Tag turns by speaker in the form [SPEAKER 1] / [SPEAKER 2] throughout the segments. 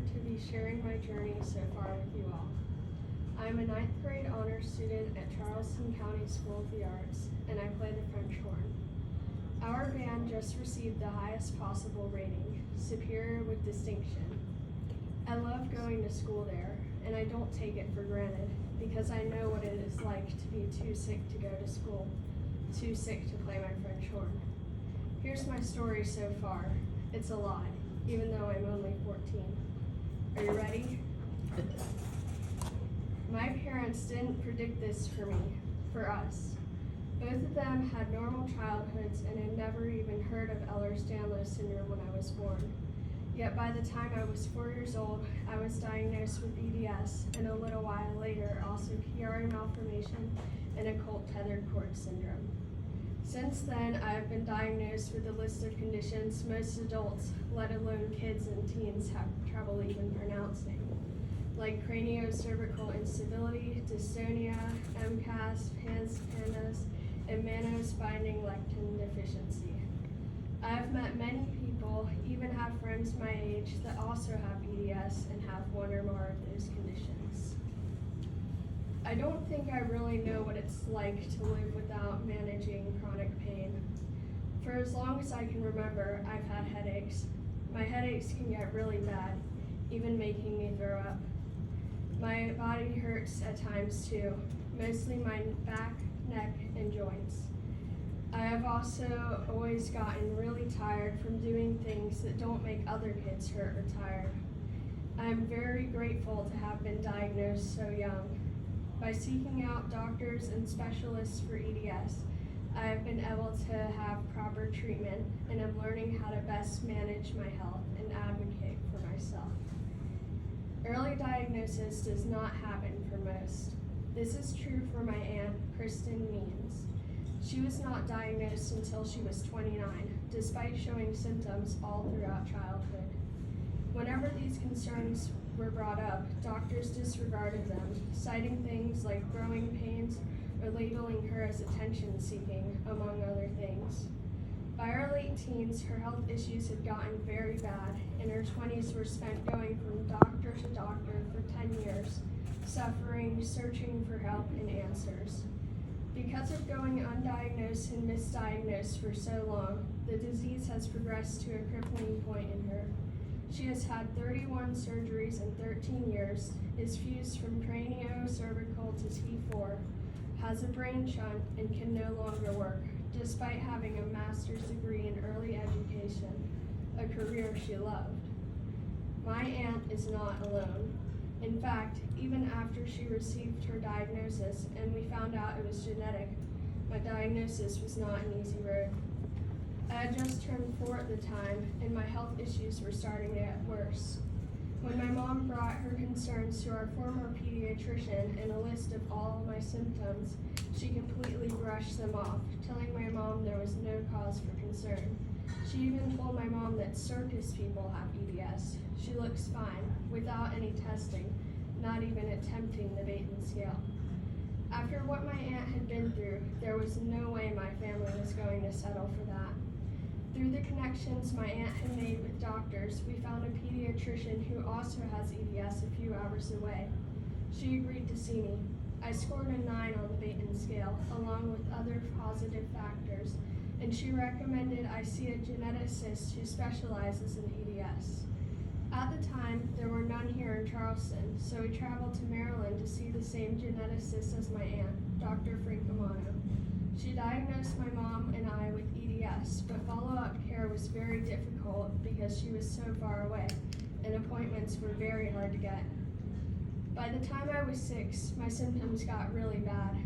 [SPEAKER 1] honored to be sharing my journey so far with you all. I'm a 9th grade honors student at Charleston County School of the Arts, and I play the French horn. Our band just received the highest possible rating, Superior with Distinction. I love going to school there, and I don't take it for granted because I know what it is like to be too sick to go to school, too sick to play my French horn. Here's my story so far. It's a lot, even though I'm only 14. Are you ready? My parents didn't predict this for us. Both of them had normal childhoods and had never even heard of Ehlers Danlos Syndrome when I was born. Yet by the time I was 4 years old, I was diagnosed with EDS, and a little while later also Chiari malformation and occult tethered cord syndrome. Since then, I have been diagnosed with a list of conditions most adults, let alone kids and teens, have trouble even pronouncing, like craniocervical instability, dystonia, MCAS, PANS, and mannose-binding lectin deficiency. I have met many people, even have friends my age, that also have EDS and have one or more of those conditions. I don't think I really know what it's like to live without managing chronic pain. For as long as I can remember, I've had headaches. My headaches can get really bad, even making me throw up. My body hurts at times too, mostly my back, neck, and joints. I have also always gotten really tired from doing things that don't make other kids hurt or tired. I am very grateful to have been diagnosed so young. By seeking out doctors and specialists for EDS, I have been able to have proper treatment and am learning how to best manage my health and advocate for myself. Early diagnosis does not happen for most. This is true for my aunt, Kristen Means. She was not diagnosed until she was 29, despite showing symptoms all throughout childhood. Whenever these concerns were brought up, doctors disregarded them, citing things like growing pains or labeling her as attention-seeking, among other things. By her late teens, her health issues had gotten very bad, and her 20s were spent going from doctor to doctor for 10 years, suffering, searching for help and answers. Because of going undiagnosed and misdiagnosed for so long, the disease has progressed to a crippling point in her. She has had 31 surgeries in 13 years, is fused from craniocervical to T4, has a brain shunt, and can no longer work, despite having a master's degree in early education, a career she loved. My aunt is not alone. In fact, even after she received her diagnosis and we found out it was genetic, my diagnosis was not an easy road. I had just turned 4 at the time, and my health issues were starting to get worse. When my mom brought her concerns to our former pediatrician and a list of all my symptoms, she completely brushed them off, telling my mom there was no cause for concern. She even told my mom that circus people have EDS. She looks fine, without any testing, not even attempting the Bateman scale. After what my aunt had been through, there was no way my family was going to settle for that. Through the connections my aunt had made with doctors, we found a pediatrician who also has EDS a few hours away. She agreed to see me. I scored a 9 on the Bateman scale, along with other positive factors, and she recommended I see a geneticist who specializes in EDS. At the time, there were none here in Charleston, so we traveled to Maryland to see the same geneticist as my aunt, Dr. Francomano. She diagnosed my mom and I with EDS, but follow-up care was very difficult because she was so far away, and appointments were very hard to get. By the time I was 6, my symptoms got really bad.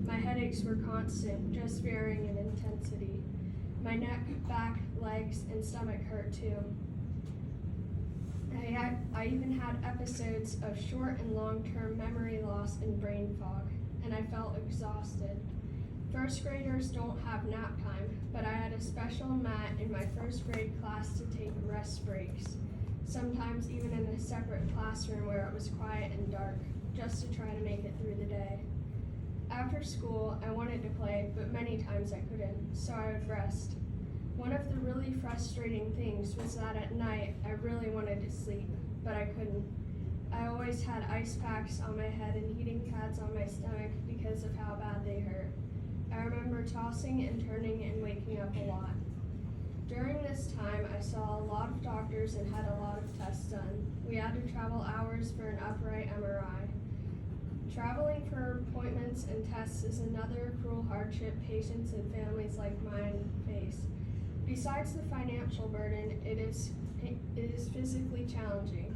[SPEAKER 1] My headaches were constant, just varying in intensity. My neck, back, legs, and stomach hurt too. I even had episodes of short and long-term memory loss and brain fog, and I felt exhausted. First graders don't have nap time, but I had a special mat in my first grade class to take rest breaks, sometimes even in a separate classroom where it was quiet and dark, just to try to make it through the day. After school, I wanted to play, but many times I couldn't, so I would rest. One of the really frustrating things was that at night, I really wanted wanted to sleep, but I couldn't. I always had ice packs on my head and heating pads on my stomach because of how bad they hurt. I remember tossing and turning and waking up a lot. During this time, I saw a lot of doctors and had a lot of tests done. We had to travel hours for an upright MRI. Traveling for appointments and tests is another cruel hardship patients and families like mine face. Besides the financial burden, it is physically challenging.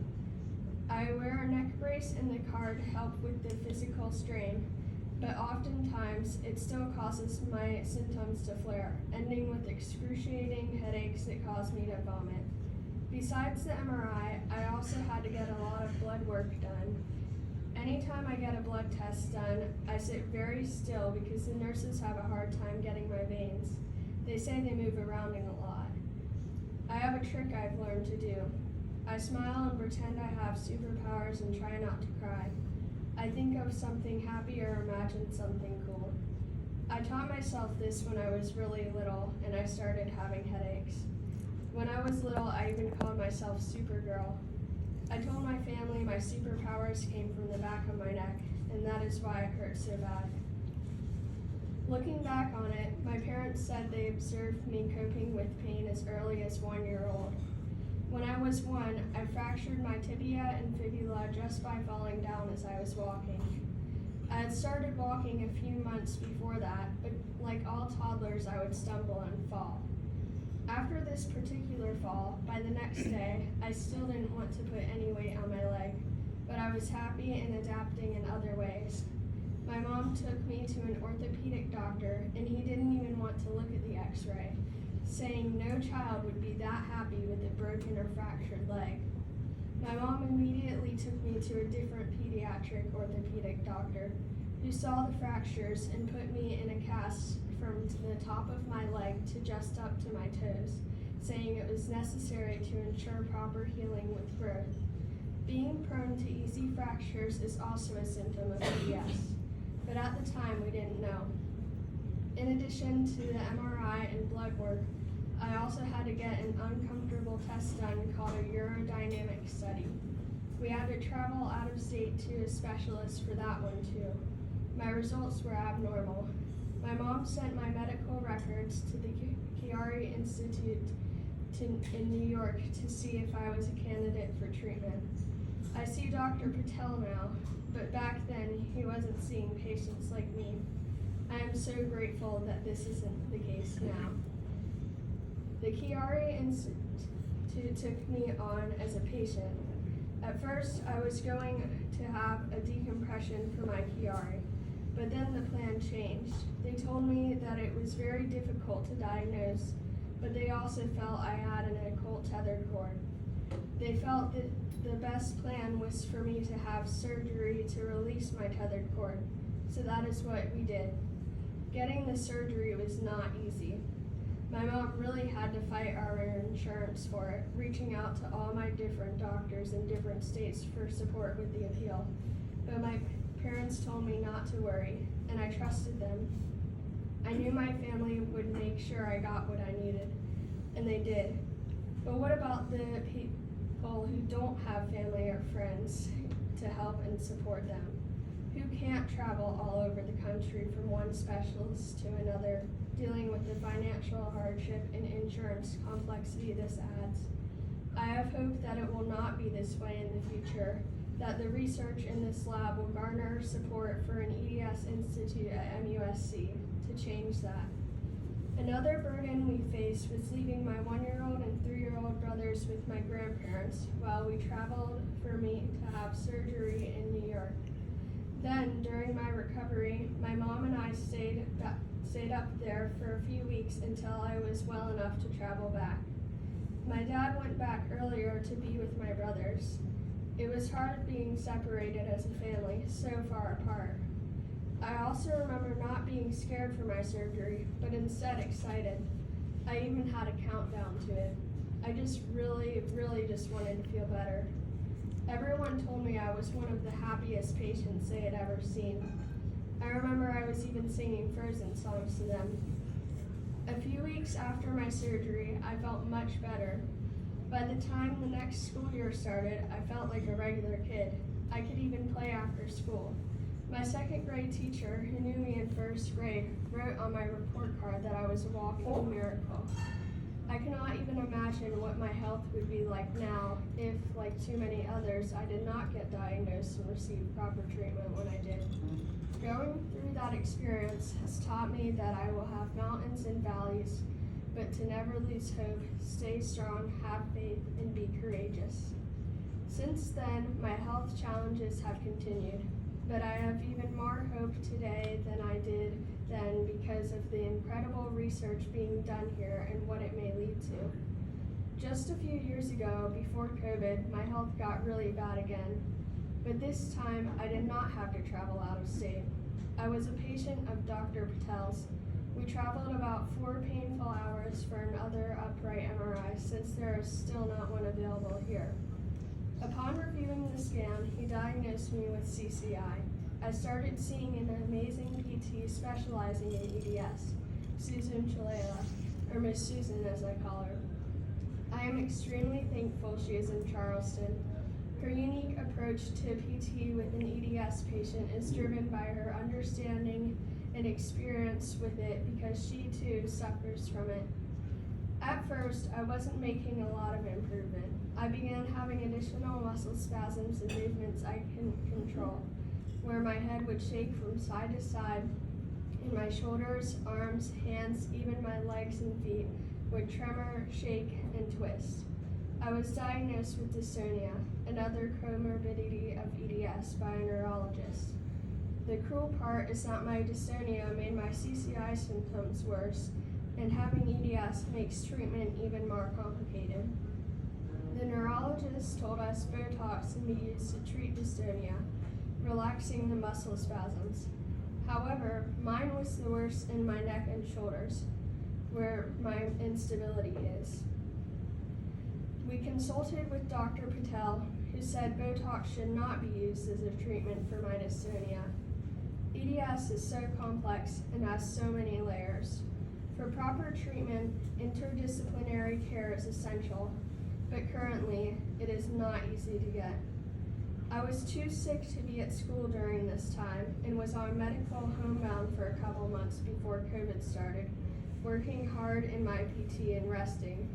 [SPEAKER 1] I wear a neck brace in the car to help with the physical strain, but oftentimes it still causes my symptoms to flare, ending with excruciating headaches that cause me to vomit. Besides the MRI, I also had to get a lot of blood work done. Anytime I get a blood test done, I sit very still because the nurses have a hard time getting my veins. They say they move around a lot. I have a trick I've learned to do. I smile and pretend I have superpowers and try not to cry. I think of something happy or imagine something cool. I taught myself this when I was really little and I started having headaches. When I was little, I even called myself Supergirl. I told my family my superpowers came from the back of my neck, and that is why it hurt so bad. Looking back on it, my parents said they observed me coping with pain as early as 1 year old. When I was 1, I fractured my tibia and fibula just by falling down as I was walking. I had started walking a few months before that, but like all toddlers, I would stumble and fall. After this particular fall, by the next day, I still didn't want to put any weight on my leg, but I was happy and adapting in other ways. My mom took me to an orthopedic doctor, and he didn't even want to look at the x-ray, saying no child would be that happy with a broken or fractured leg. My mom immediately took me to a different pediatric orthopedic doctor, who saw the fractures and put me in a cast from the top of my leg to just up to my toes, saying it was necessary to ensure proper healing with growth. Being prone to easy fractures is also a symptom of EDS, but at the time we didn't know. In addition to the MRI and blood work, I also had to get an uncomfortable test done called a urodynamic study. We had to travel out of state to a specialist for that one too. My results were abnormal. My mom sent my medical records to the Chiari Institute in New York to see if I was a candidate for treatment. I see Dr. Patel now, but back then he wasn't seeing patients like me. I am so grateful that this isn't the case now. The Chiari Institute took me on as a patient. At first, I was going to have a decompression for my Chiari, but then the plan changed. They told me that it was very difficult to diagnose, but they also felt I had an occult tethered cord. They felt that the best plan was for me to have surgery to release my tethered cord, so that is what we did. Getting the surgery was not easy. My mom really had to fight our insurance for it, reaching out to all my different doctors in different states for support with the appeal. But my parents told me not to worry, and I trusted them. I knew my family would make sure I got what I needed, and they did. But what about the people who don't have family or friends to help and support them? Who can't travel all over the country from one specialist to another, dealing with the financial hardship and insurance complexity this adds? I have hope that it will not be this way in the future, that the research in this lab will garner support for an EDS institute at MUSC to change that. Another burden we faced was leaving my 1-year-old and 3-year-old brothers with my grandparents while we traveled for me to have surgery in New York. Then, during my recovery, my mom and I stayed up there for a few weeks until I was well enough to travel back. My dad went back earlier to be with my brothers. It was hard being separated as a family, so far apart. I also remember not being scared for my surgery, but instead excited. I even had a countdown to it. I just really just wanted to feel better. Everyone told me I was one of the happiest patients they had ever seen. I remember I was even singing Frozen songs to them. A few weeks after my surgery, I felt much better. By the time the next school year started, I felt like a regular kid. I could even play after school. My second grade teacher, who knew me in first grade, wrote on my report card that I was a walking miracle. I cannot even imagine what my health would be like now if, like too many others, I did not get diagnosed and receive proper treatment when I did. Going through that experience has taught me that I will have mountains and valleys, but to never lose hope, stay strong, have faith, and be courageous. Since then, my health challenges have continued, but I have even more hope today than I did then because of the incredible research being done here and what it may lead to. Just a few years ago, before COVID, my health got really bad again, but this time I did not have to travel out of state. I was a patient of Dr. Patel's. We traveled about 4 painful hours for another upright MRI since there is still not one available here. Upon reviewing the scan, he diagnosed me with CCI. I started seeing an amazing PT specializing in EDS, Susan Chalala, or Miss Susan as I call her. I am extremely thankful she is in Charleston. Her unique approach to PT with an EDS patient is driven by her understanding and experience with it because she too suffers from it. At first, I wasn't making a lot of improvement. I began having additional muscle spasms and movements I couldn't control, where my head would shake from side to side, and my shoulders, arms, hands, even my legs and feet would tremor, shake, and twist. I was diagnosed with dystonia, another comorbidity of EDS, by a neurologist. The cruel part is that my dystonia made my CCI symptoms worse, and having EDS makes treatment even more complicated. The neurologist told us Botox can be used to treat dystonia, relaxing the muscle spasms. However, mine was the worst in my neck and shoulders, where my instability is. We consulted with Dr. Patel, who said Botox should not be used as a treatment for my dystonia. EDS is so complex and has so many layers. For proper treatment, interdisciplinary care is essential, but currently, it is not easy to get. I was too sick to be at school during this time and was on medical homebound for a couple months before COVID started, working hard in my PT and resting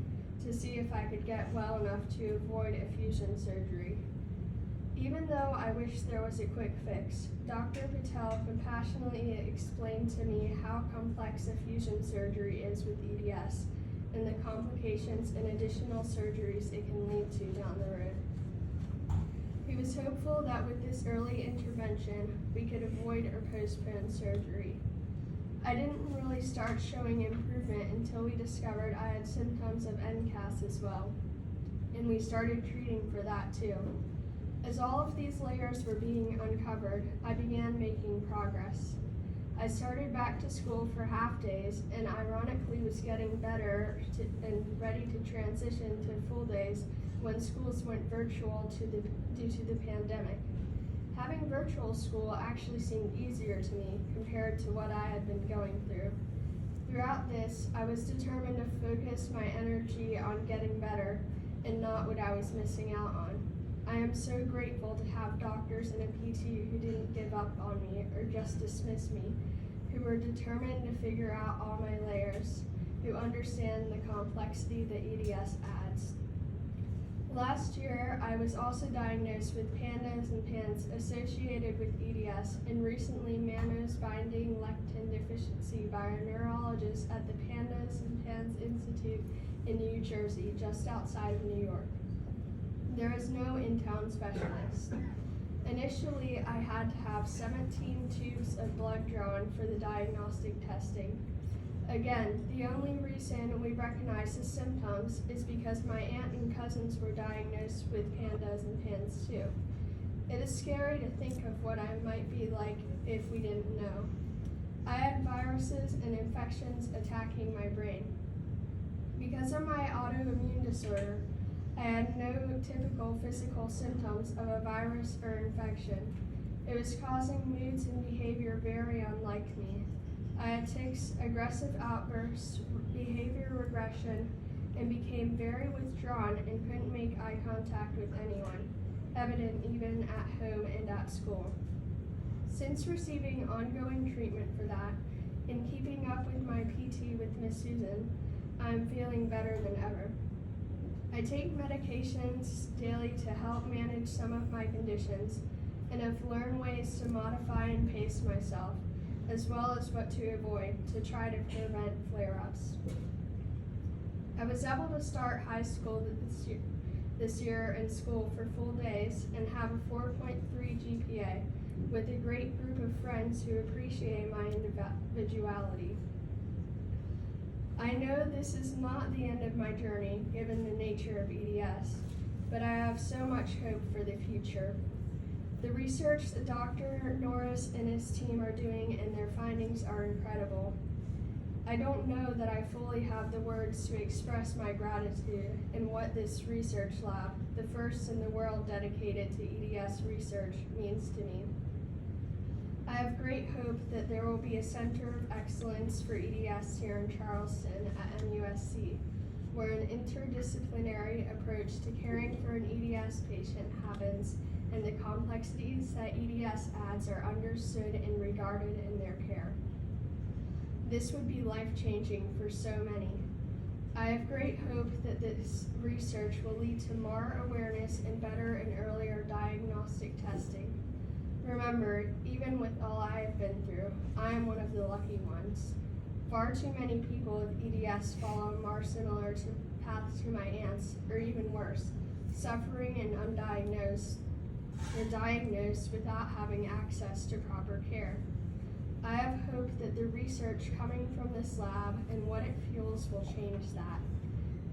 [SPEAKER 1] to see if I could get well enough to avoid a fusion surgery. Even though I wish there was a quick fix, Dr. Patel compassionately explained to me how complex a fusion surgery is with EDS and the complications and additional surgeries it can lead to down the road. He was hopeful that with this early intervention, we could avoid or postpone surgery. I didn't really start showing improvement until we discovered I had symptoms of NCAS as well, and we started treating for that too. As all of these layers were being uncovered, I began making progress. I started back to school for half days and ironically was getting better and ready to transition to full days when schools went virtual due to the pandemic. Having virtual school actually seemed easier to me compared to what I had been going through. Throughout this, I was determined to focus my energy on getting better and not what I was missing out on. I am so grateful to have doctors and a PT who didn't give up on me or just dismiss me, who were determined to figure out all my layers, who understand the complexity that EDS adds. Last year, I was also diagnosed with pandas and PANS associated with EDS and recently mannose binding lectin deficiency by a neurologist at the Pandas and PANS Institute in New Jersey, just outside of New York. There is no in-town specialist. Initially, I had to have 17 tubes of blood drawn for the diagnostic testing. Again, the only reason we recognize the symptoms is because my aunt and cousins were diagnosed with pandas and PANS too. It is scary to think of what I might be like if we didn't know. I had viruses and infections attacking my brain. Because of my autoimmune disorder, I had no typical physical symptoms of a virus or infection. It was causing moods and behavior very unlike me. I had tics, aggressive outbursts, behavior regression, and became very withdrawn and couldn't make eye contact with anyone, evident even at home and at school. Since receiving ongoing treatment for that and keeping up with my PT with Miss Susan, I am feeling better than ever. I take medications daily to help manage some of my conditions and have learned ways to modify and pace myself, as well as what to avoid to try to prevent flare-ups. I was able to start high school this year in school for full days and have a 4.3 GPA with a great group of friends who appreciate my individuality. I know this is not the end of my journey, given the nature of EDS, but I have so much hope for the future. The research that Dr. Norris and his team are doing and their findings are incredible. I don't know that I fully have the words to express my gratitude in what this research lab, the first in the world dedicated to EDS research, means to me. I have great hope that there will be a center of excellence for EDS here in Charleston at MUSC, where an interdisciplinary approach to caring for an EDS patient happens and the complexities that EDS adds are understood and regarded in their care. This would be life-changing for so many. I have great hope that this research will lead to more awareness and better and earlier diagnostic testing. Remember, even with all I have been through, I am one of the lucky ones. Far too many people with EDS follow more similar paths to my aunts, or even worse, suffering and undiagnosed, or diagnosed without having access to proper care. I have hope that the research coming from this lab and what it fuels will change that.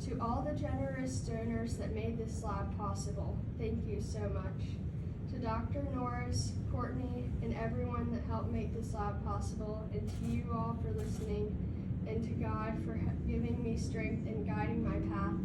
[SPEAKER 1] To all the generous donors that made this lab possible, thank you so much. To Dr. Norris, Courtney, and everyone that helped make this lab possible, and to you all for listening, and to God for giving me strength and guiding my path,